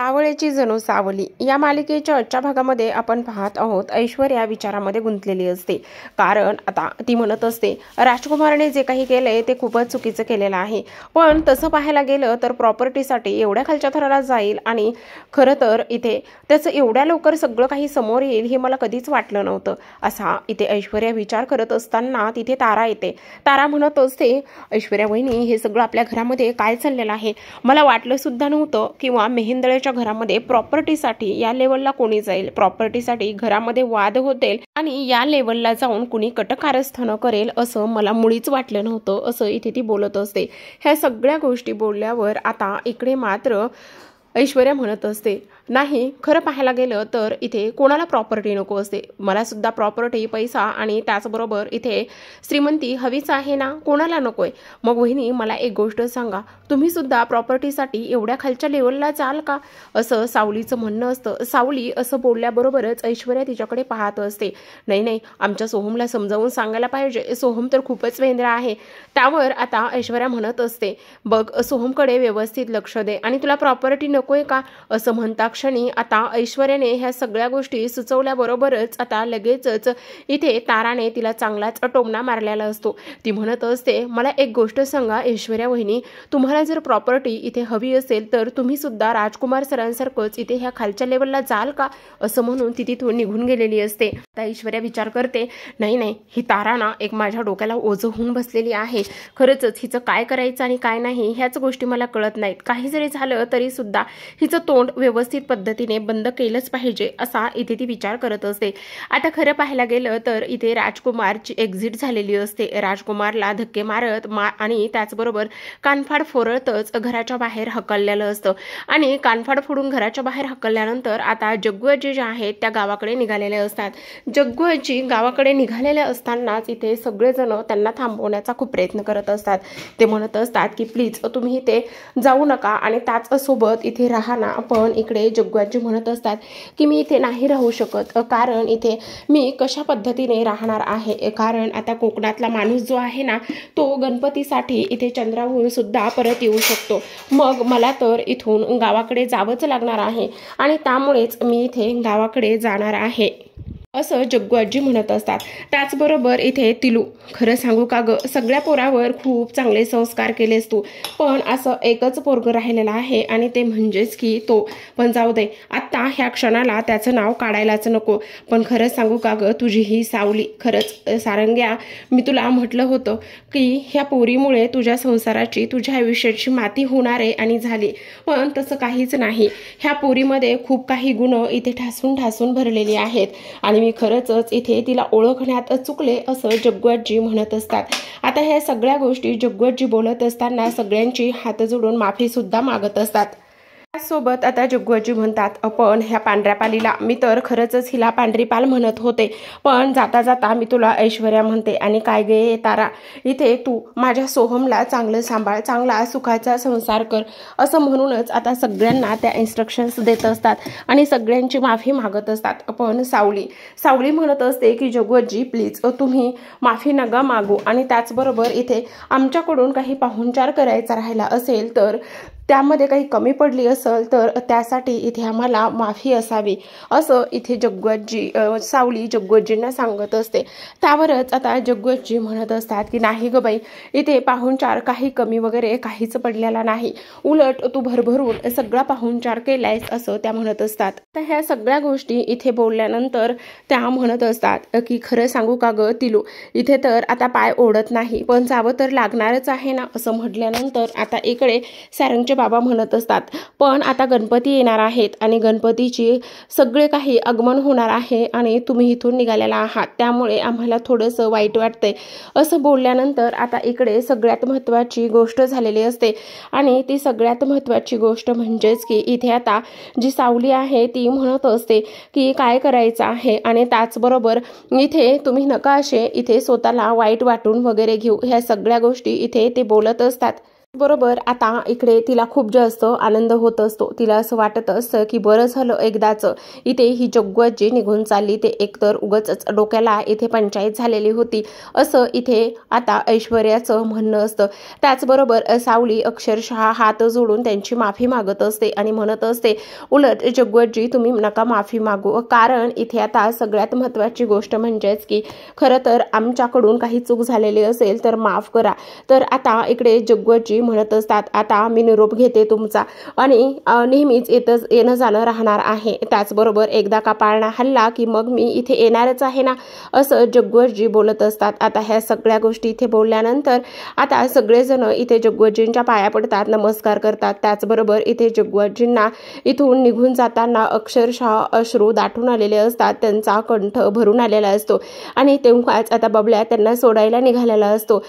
सावळेची जणू सावली या मालिकेच्या आजच्या भागामध्ये आपण पाहत आहोत ऐश्वर्या विचारामध्ये गुंतलेली असते। कारण आता ती म्हणत असते राजकुमारने जे काही केलंय ते खूपच चुकीचं केलेलं आहे। पण तसं पाहायला गेलं तर प्रॉपर्टीसाठी एवढ्या खालच्या थराला जाईल आणि खरं तर इथे त्याचं एवढ्या लवकर सगळं काही समोर येईल हे मला कधीच वाटलं नव्हतं। असा इथे ऐश्वर्या विचार करत असताना तिथे तारा येते। तारा म्हणत असते ऐश्वर्या वहिनी हे सगळं आपल्या घरामध्ये काय चाललेलं आहे, मला वाटलं सुद्धा नव्हतं किंवा मेहेंदळेच्या घरामध्ये प्रॉपर्टीसाठी या लेवलला कोणी जाईल, प्रॉपर्टीसाठी घरामध्ये वाद होतील आणि या लेवलला जाऊन कुणी कटकारस्थान करेल असं मला मुळीच वाटलं नव्हतं, असं इथे ती बोलत असते। ह्या सगळ्या गोष्टी बोलल्यावर आता इकडे मात्र ऐश्वर्या म्हणत असते नाही, खरं पाहायला गेलं तर इथे कोणाला प्रॉपर्टी नको असते, मला सुद्धा प्रॉपर्टी पैसा आणि त्याचबरोबर इथे श्रीमंती हवीच आहे ना, कोणाला नकोय। मग वहिनी मला एक गोष्ट सांगा, तुम्ही सुद्धा प्रॉपर्टीसाठी एवढ्या खालच्या लेवलला जाल का, असं सावलीचं म्हणणं असतं। सावली असं बोलल्याबरोबरच ऐश्वर्या तिच्याकडे पाहत असते। नाही नाही, आमच्या सोहमला समजावून सांगायला पाहिजे, सोहम तर खूपच वेंद्रा आहे। त्यावर आता ऐश्वर्या म्हणत असते बघ सोहमकडे व्यवस्थित लक्ष दे आणि तुला प्रॉपर्टी नकोय का, असं म्हणता क्षणी आता ऐश्वर्याने ह्या सगळ्या गोष्टी सुचवल्याबरोबरच आता लगेचच इथे ताराने तिला चांगलाच टोमणा मारलेला असतो। ती म्हणत असते मला एक गोष्ट सांगा ऐश्वर्या वहिनी, तुम्हाला जर प्रॉपर्टी इथे हवी असेल तर तुम्ही सुद्धा राजकुमार सरांसारखंच इथे ह्या खालच्या लेवलला जाल का, असं म्हणून ती तिथून निघून गेलेली असते। आता ऐश्वर्या विचार करते नाही नाही, ही तारा ना एक माझ्या डोक्याला ओझं होऊन बसलेली आहे, खरंच हिचं काय करायचं आणि काय नाही ह्याच गोष्टी मला कळत नाहीत, काही जरी झालं तरी सुद्धा हिचं तोंड व्यवस्थित पद्धतीने बंद केलंच पाहिजे, असा इथे ती विचार करत असते। आता खरं पाहायला गेलं तर इथे राजकुमारची एक्झिट झालेली असते। राजकुमारला धक्के मारत आणि त्याचबरोबर कानफाड फोडतच घराच्या बाहेर हकललेलं असतं आणि कानफाड फोडून घराच्या बाहेर हकलल्यानंतर आता जग्गू आजी जे आहेत त्या गावाकडे निघालेले असतात। जग्गू आजी गावाकडे निघालेल्या असतानाच इथे सगळेजण त्यांना थांबवण्याचा खूप प्रयत्न करत असतात। ते म्हणत असतात की प्लीज तुम्ही इथे जाऊ नका आणि त्याच सोबत इथे राहा ना, पण इकडे जग्गू आजी म्हणत असतात की मी इथे नाही राहू शकत, कारण इथे मी कशा पद्धतीने राहणार आहे, कारण आता कोकणातला माणूस जो आहे ना तो गणपतीसाठी इथे चंद्रावरून सुद्धा परत येऊ शकतो, मग मला तर इथून गावाकडे जावंच लागणार आहे आणि त्यामुळेच मी इथे गावाकडे जाणार आहे, असं जग्गू आजी म्हणत असतात। त्याचबरोबर इथे तिलू, खरं सांगू का ग, सगळ्या पोरावर खूप चांगले संस्कार केलेस तू, पण असं एकच पोरगं राहिलेलं आहे आणि ते म्हणजेच की तो, पण जाऊ दे आत्ता ह्या क्षणाला त्याचं नाव काढायलाच नको, पण खरं सांगू का ग तुझी ही सावली, खरंच सारंग्या मी तुला म्हटलं होतं की ह्या पोरीमुळे तुझ्या संसाराची तुझ्या आयुष्याची माती होणार आहे आणि झाली, पण तसं काहीच नाही, ह्या पोरीमध्ये खूप काही गुण इथे ठासून ठासून भरलेली आहेत आणि मी खरंच इथे तिला ओळखण्यात चुकले, असं जग्गू आजी म्हणत असतात। आता ह्या सगळ्या गोष्टी जग्गू आजी बोलत असताना सगळ्यांची हात जोडून माफी सुद्धा मागत असतात। त्यासोबत आता जग्गू आजी म्हणतात पण ह्या पांढऱ्या पालीला मी तर खरंच हिला पांढरी पाल म्हणत होते, पण जाता जाता मी तुला ऐश्वर्या म्हणते आणि काय गे तारा, इथे तू माझ्या सोहमला चांगलं सांभाळ, चांगला सुखाचा संसार कर, असं म्हणूनच आता सगळ्यांना त्या इन्स्ट्रक्शन्स देत असतात आणि सगळ्यांची माफी मागत असतात। पण सावली म्हणत असते की जग्गू आजी प्लीज तुम्ही माफी नका मागू आणि त्याचबरोबर इथे आमच्याकडून काही पाहुणचार करायचा राहिला असेल तर त्यामध्ये काही कमी पडली असेल तर त्यासाठी इथे आम्हाला माफी असावी, असं इथे सावली जग्गू आजींना सांगत असते। त्यावरच आता जग्गू आजी म्हणत असतात की नाही ग बाई, इथे पाहुणचार काही कमी वगैरे काहीच पडलेला नाही, उलट तू भरभरून सगळा पाहुणचार केलायस, असं त्या म्हणत असतात। तर ह्या सगळ्या गोष्टी इथे बोलल्यानंतर त्या म्हणत असतात की खरं सांगू का ग तिलू, इथे तर आता पाय ओढत नाही पण जावं तर लागणारच आहे ना, असं म्हटल्यानंतर आता इकडे सारंगचे बाबा म्हणत असतात पण आता गणपती येणार आहेत आणि गणपतीची सगळे काही आगमन होणार आहे आणि तुम्ही इथून निघालेला आहात, त्यामुळे आम्हाला थोडंसं वाईट वाटतंय, असं बोलल्यानंतर आता इकडे सगळ्यात महत्त्वाची गोष्ट झालेली असते आणि ती सगळ्यात महत्त्वाची गोष्ट म्हणजेच की इथे आता जी सावली आहे ती म्हणत असते की काय करायचं आहे आणि त्याचबरोबर इथे तुम्ही नका असे इथे स्वतःला वाईट वाटून वगैरे घेऊ, ह्या सगळ्या गोष्टी इथे ते बोलत असतात। बरोबर आता इकडे तिला खूप जास्त आनंद होत असतो। तिला असं वाटत असतं की बरं झालं एकदाच इथे ही जग्गू आजी निघून चालली, ते एकतर उगाचच डोक्याला इथे पंचायत झालेली होती असं इथे आता ऐश्वर्याचं म्हणणं असतं। त्याचबरोबर सावली अक्षरशः हात जोडून त्यांची माफी मागत असते आणि म्हणत असते, उलट जग्गू आजी तुम्ही नका माफी मागू, कारण इथे आता सगळ्यात महत्त्वाची गोष्ट म्हणजेच की खरं तर आमच्याकडून काही चूक झालेली असेल तर माफ करा। तर आता इकडे जग्गू आजी म्हणत असतात, आता मी निरोप घेते तुमचा आणि नेहमीच येणं जाणं राहणार आहे। त्याचबरोबर एकदा का पाळणा हल्ला की मग मी इथे येणारच आहे ना, असं जग्गू आजी बोलत असतात। आता ह्या सगळ्या गोष्टी इथे बोलल्यानंतर आता सगळेजण इथे जग्गू आजींच्या पाया पडतात, नमस्कार करतात। त्याचबरोबर इथे जग्गू आजींना इथून निघून जाताना अक्षरशः अश्रू दाटून आलेले असतात, त्यांचा कंठ भरून आलेला असतो आणि तेव्हाच आता बबल्या त्यांना सोडायला निघालेला असतो।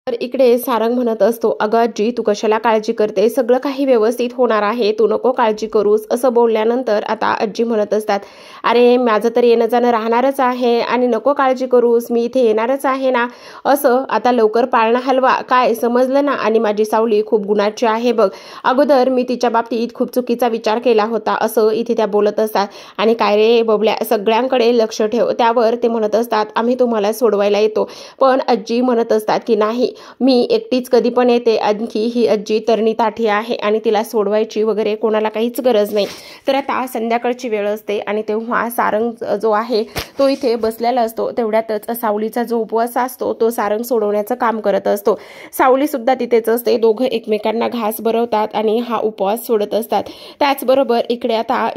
तर इकडे सारंग म्हणत असतो, अगं आजी तू कशाला काळजी करते, सगळं काही व्यवस्थित होणार आहे, तू नको काळजी करूस, असं बोलल्यानंतर आता आजी म्हणत असतात, अरे माझं तर येणं जाणं राहणारच आहे आणि नको काळजी करूस, मी इथे येणारच आहे ना, असं आता लवकर पाळणा हलवा, काय समजलं ना, आणि माझी सावली खूप गुणाची आहे बघ, अगोदर मी तिच्या बाबतीत खूप चुकीचा विचार केला होता, असं इथे त्या बोलत असतात। आणि काय रे बबल्या, सगळ्यांकडे लक्ष ठेव। त्यावर ते म्हणत असतात, आम्ही तुम्हाला सोडवायला येतो, पण आजी म्हणत असतात की नाही, मी एकटीच कधी पण येते, आणखी ही आजी तरणी ताठी आहे आणि तिला सोडवायची वगैरे कोणाला काहीच गरज नाही। तर आता संध्याकाळची वेळ असते आणि तेव्हा सारंग जो आहे तो इथे बसलेला असतो। तेवढ्यातच सावलीचा जो उपवास असतो तो सारंग सोडवण्याचं काम करत असतो। सावली सुद्धा तिथेच असते, दोघं एकमेकांना घास भरवतात आणि हा उपवास सोडत असतात। त्याचबरोबर इकडे आता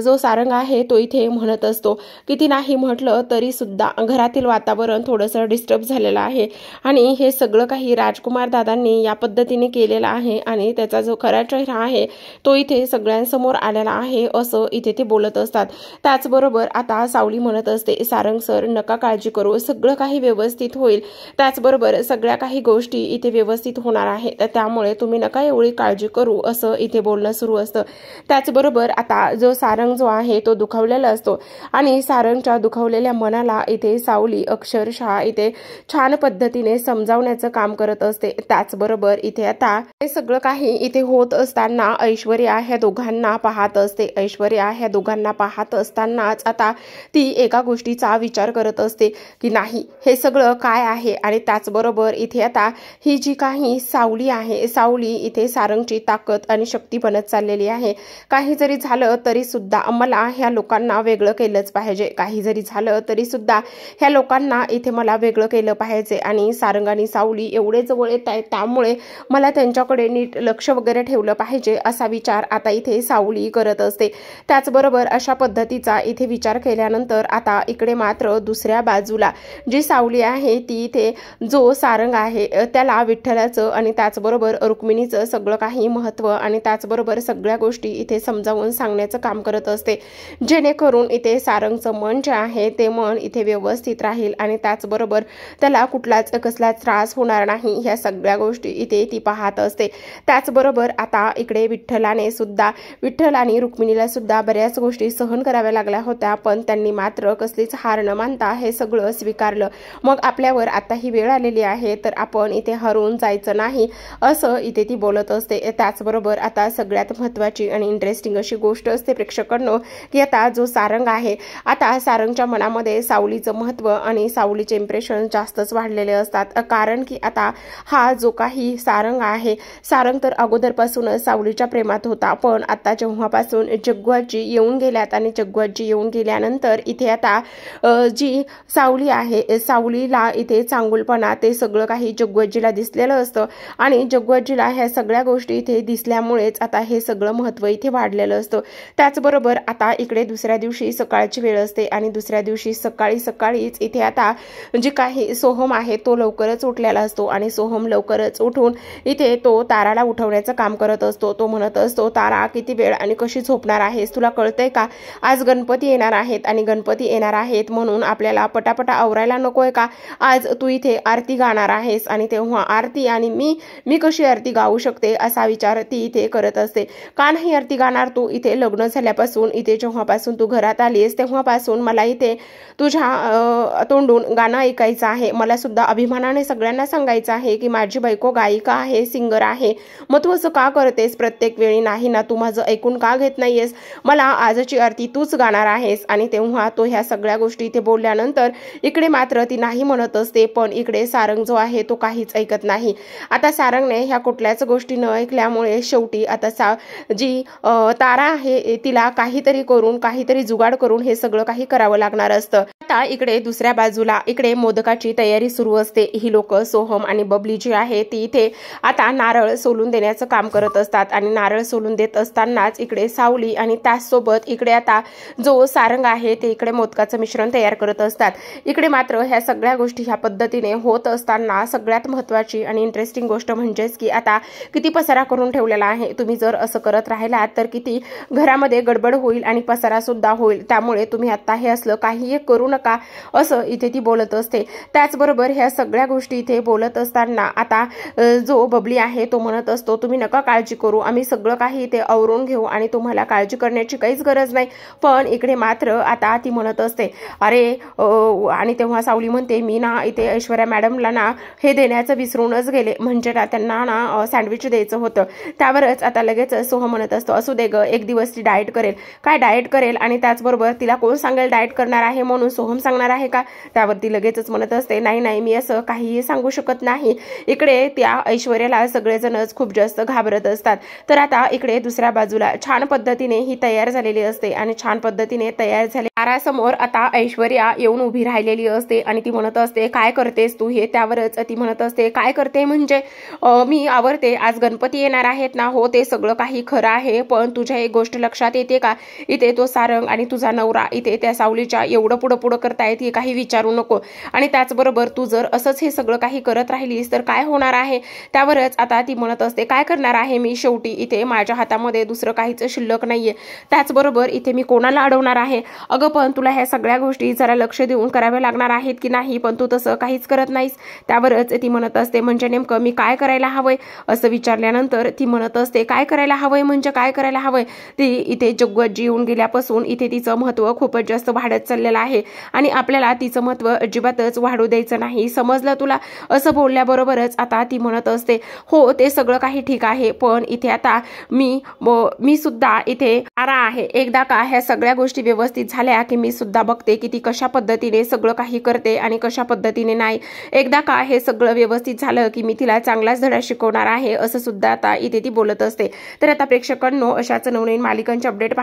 जो सारंग आहे तो इथे म्हणत असतो, किती नाही म्हटलं तरी सुद्धा घरातील वातावरण थोडंसं डिस्टर्ब झालेलं आहे आणि हे सगळं काही राजकुमार दादांनी या पद्धतीने केलेलं आहे आणि त्याचा जो खरा चेहरा आहे तो इथे सगळ्यांसमोर आलेला आहे, असं इथे ते बोलत असतात। त्याचबरोबर आता सावली म्हणत असते, सारंग सर नका काळजी करू, सगळं काही व्यवस्थित होईल, त्याचबरोबर सगळ्या काही गोष्टी इथे व्यवस्थित होणार आहे, तर त्यामुळे तुम्ही नका एवढी काळजी करू, असं इथे बोलणं सुरू असतं। त्याचबरोबर आता जो सारंग जो आहे तो दुखावलेला असतो आणि सारंगच्या दुखावलेल्या मनाला इथे सावली अक्षरशः इथे छान पद्धतीने समजावण्याचं काम करत असते। त्याचबरोबर इथे आता हे सगळं काही इथे होत असताना ऐश्वर्या ह्या दोघांना पाहत असते। ऐश्वर्या ह्या दोघांना पाहत असतानाच आता ती एका गोष्टीचा विचार करत असते की नाही हे सगळं काय आहे, आणि त्याचबरोबर इथे आता ही जी काही सावली आहे, सावली इथे सारंगची ताकद आणि शक्ती बनत चाललेली आहे। काही जरी झालं तरी सुद्धा मला ह्या लोकांना वेगळं केलंच पाहिजे, काही जरी झालं तरी सुद्धा ह्या लोकांना इथे मला वेगळं केलं पाहिजे आणि सारंग आणि सावली एवढे जवळ येत आहेत, त्यामुळे मला त्यांच्याकडे नीट लक्ष वगैरे ठेवलं पाहिजे असा विचार आता इथे सावली करत असते। त्याचबरोबर अशा पद्धतीचा इथे विचार केल्यानंतर आता इकडे मात्र दुसऱ्या बाजूला जी सावली आहे ती इथे जो सारंग आहे त्याला विठ्ठलाचं आणि त्याचबरोबर रुक्मिणीचं सगळं काही महत्त्व आणि त्याचबरोबर सगळ्या गोष्टी इथे समजावून सांगण्याचं काम करत असते, जेणेकरून इथे सारंगचं मन जे आहे ते मन इथे व्यवस्थित राहील आणि त्याचबरोबर त्याला कुठलाच कसलाच त्रास होणार नाही, ह्या सगळ्या गोष्टी इथे ती पाहत असते। त्याचबरोबर आता इकडे विठ्ठल आणि रुक्मिणीला सुद्धा बऱ्याच गोष्टी सहन कराव्या लागल्या होत्या, पण त्यांनी मात्र कसलीच हार न मानता हे सगळं स्वीकारलं। मग आपल्यावर आता ही वेळ आलेली आहे तर आपण इथे हरवून जायचं नाही, असं इथे ती बोलत असते। त्याचबरोबर आता सगळ्यात महत्त्वाची आणि इंटरेस्टिंग अशी गोष्ट असते प्रेक्षकांनो, की आता जो सारंग आहे, आता सारंगच्या मनामध्ये सावलीचं महत्त्व आणि सावलीचे इम्प्रेशन जास्तच वाढलेले असतात, कारण की आता हा जो काही सारंग आहे, सारंग तर अगोदरपासूनच सावलीच्या प्रेमात होता, पण आता जेव्हापासून जग्गू आजी येऊन गेल्यात आणि जग्गू आजी येऊन गेल्यानंतर इथे आता जी सावली आहे, सावलीला इथे चांगुलपणा ते सगळं काही जग्गू आजीला दिसलेलं असतं आणि जग्गू आजीला ह्या सगळ्या गोष्टी इथे दिसल्यामुळेच आता हे सगळं महत्त्व इथे वाढलेलं असतं। त्याचबरोबर आता इकडे दुसऱ्या दिवशी सकाळची वेळ असते आणि दुसऱ्या दिवशी सकाळीच इथे आता जी काही सोहम आहे तो लवकरच उठलेला असतो आणि सोहम लवकरच उठून इथे तो ताराला उठवण्याचं काम करत असतो। तो म्हणत असतो, तारा किती वेळ आणि कशी झोपणार आहेस, तुला कळतंय का, आज गणपती येणार आहेत आणि गणपती येणार आहेत म्हणून आपल्याला पटापटा आवरायला नकोय का, आज तू इथे आरती गाणार आहेस आणि तेव्हा आरती आणि मी कशी आरती गाऊ शकते असा विचार ती इथे करत असते। का नाही आरती गाणार तू, इथे लग्न झाल्यापासून इथे जेव्हापासून तू घरात आलीस तेव्हापासून मला इथे तुझ्या तोंडून गाणं ऐकायचं आहे, मला सुद्धा अभिमानाने सगळ्यांना सांगायचं आहे की माझी बायको गायिका आहे, सिंगर आहे, मग तू असं का करतेस प्रत्येक वेळी? नाही ना, तू माझं ऐकून का घेत नाहीयेस? मला आजची आरती तूच गाणार आहेस. आणि तेव्हा तो ह्या सगळ्या गोष्टी इथे बोलल्यानंतर इकडे मात्र ती नाही म्हणत असते, पण इकडे सारंग जो आहे तो काहीच ऐकत नाही. आता सारंगने ह्या कुठल्याच गोष्टी न ऐकल्यामुळे शेवटी आता जी तारा आहे तिला काहीतरी करून, काहीतरी जुगाड करून हे सगळं काही करावं लागणार असतं. आता इकडे दुसऱ्या बाजूला इकडे मोदकाची तयारी सुरू असते. ही लोक सोहम आणि बबली जी आहे ती इथे आता नारळ सोलून देण्याचं काम करत असतात आणि नारळ सोलून देत असतानाच इकडे सावली आणि त्याचसोबत इकडे आता जो सारंग आहे ते इकडे मोदकाचं मिश्रण तयार करत असतात. इकडे मात्र ह्या सगळ्या गोष्टी ह्या पद्धतीने होत असताना सगळ्यात महत्त्वाची आणि इंटरेस्टिंग गोष्ट म्हणजेच की आता किती पसारा करून ठेवलेला आहे. तुम्ही जर असं करत राहिलात तर किती घरामध्ये गडबड होईल आणि पसारा सुद्धा होईल. त्यामुळे तुम्ही आता हे असलं काही करू नका असं इथे ती बोलत असते. त्याचबरोबर ह्या सगळ्या गोष्टी इथे बोलत असताना आता जो बबली आहे तो म्हणत असतो, तुम्ही नका काळजी करू, आम्ही सगळं काही इथे आवरून घेऊ आणि तुम्हाला काळजी करण्याची काहीच गरज नाही. पण इकडे मात्र आता ती म्हणत असते, अरे आणि तेव्हा सावली म्हणते, मी ना इथे ऐश्वर्या मॅडमला ना हे देण्याचं विसरूनच गेले, म्हणजे ना त्यांना ना सँडविच द्यायचं होतं. त्यावरच आता लगेच सोहम म्हणत असतो, असू दे ग, एक दिवस ती डाएट करेल. काय डाएट करेल? आणि त्याचबरोबर तिला कोण सांगेल डाएट करणार आहे म्हणून? सोहम सांगणार आहे का? त्यावरती लगेचच म्हणत असते, नाही नाही, मी असं काहीही सांगू शकत नाही. इकडे त्या ऐश्वर्याला सगळेजणच खूप जास्त घाबरत असतात. तर आता इकडे दुसऱ्या बाजूला छान पद्धतीने ही तयार झालेली असते आणि छान पद्धतीने तयार झाले तारासमोर आता ऐश्वर्या येऊन उभी राहिलेली असते आणि ती म्हणत असते, काय करतेस तू हे? त्यावरच ती म्हणत असते, काय करते म्हणजे मी आवरते, आज गणपती येणार आहेत ना. हो, ते सगळं काही खरं आहे, पण तुझ्या एक गोष्ट लक्षात येते का? इथे तो सारंग आणि तुझा नवरा इथे त्या सावलीच्या एवढं पुढं करतायत हे काही विचारू नको. आणि त्याचबरोबर तू जर असंच हे सगळं काही करत राहिलीस तर काय होणार आहे? त्यावरच आता ती म्हणत असते, काय करणार आहे मी? शेवटी इथे माझ्या हातामध्ये दुसरं काहीच शिल्लक नाहीये. त्याचबरोबर इथे मी कोणाला अडवणार आहे? अगं पण तुला ह्या सगळ्या गोष्टी जरा लक्ष देऊन कराव्या लागणार आहेत की नाही, पण तू तसं काहीच करत नाहीस. त्यावरच ती म्हणत असते, म्हणजे नेमकं मी काय करायला हवंय? असं विचारल्यानंतर ती म्हणत असते, काय करायला हवंय म्हणजे काय करायला हवंय? ती इथे जग्गूजी येऊन गेल्यापासून इथे तिचं महत्त्व खूपच जास्त वाढत चाललेलं आहे आणि आपल्याला तिचं महत्त्व अजिबातच वाढू द्यायचं नाही, समजलं तुला? असं बोलल्याबरोबरच आता ती म्हणत असते, हो ते सगळं काही ठीक आहे, पण इथे आता मी सुद्धा इथे तारा आहे. एकदा का ह्या सगळ्या गोष्टी व्यवस्थित झाल्या की मी सुद्धा बघते की ती कशा पद्धतीने सगळं काही करते आणि कशा पद्धतीने नाही. एकदा का हे सगळं व्यवस्थित झालं की मी तिला चांगलाच धडा शिकवणार आहे, असं सुद्धा आता इथे ती बोलत असते. तर आता प्रेक्षकांनो, अशाच नवनवीन मालिकांचे अपडेट